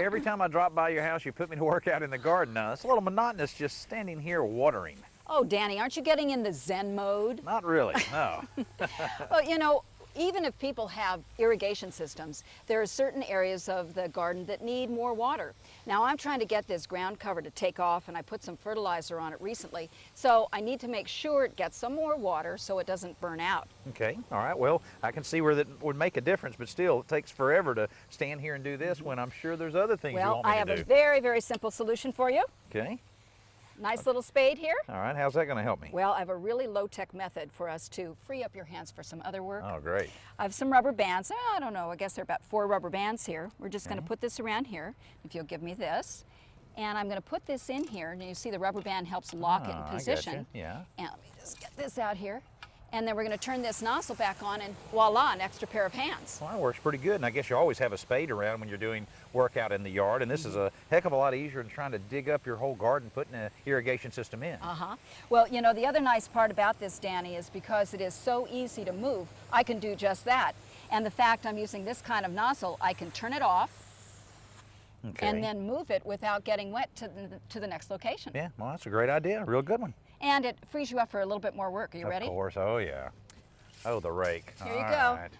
Every time I drop by your house, you put me to work out in the garden. Now, it's a little monotonous just standing here watering. Oh, Danny, aren't you getting in the Zen mode? Not really, no. Well, you know, even if people have irrigation systems, there are certain areas of the garden that need more water. Now, I'm trying to get this ground cover to take off, and I put some fertilizer on it recently, so I need to make sure it gets some more water so it doesn't burn out. Okay, all right, well, I can see where that would make a difference, but still, it takes forever to stand here and do this when I'm sure there's other things you Well, want me I have to do. a very, very simple solution for you. Okay, Nice little spade here. all right, how's that going to help me? Well, I have a really low-tech method for us to free up your hands for some other work. Oh, great. I have some rubber bands. I don't know, I guess there are about 4 rubber bands here. We're just going to put this around here, if you'll give me this. And I'm going to put this in here, and you see the rubber band helps lock it in position. I gotcha. Yeah. And let me just get this out here. And then we're going to turn this nozzle back on, and voila, an extra pair of hands. Well, that works pretty good, and I guess you always have a spade around when you're doing work out in the yard, and this is a heck of a lot easier than trying to dig up your whole garden, putting an irrigation system in. Well, you know, the other nice part about this, Danny, is because it is so easy to move, I can do just that. And the fact I'm using this kind of nozzle, I can turn it off, Okay. and then move it without getting wet to the next location. Yeah, well, that's a great idea, a real good one. And it frees you up for a little bit more work. Are you ready? Of course, oh yeah. Oh, the rake. Here you All go. right.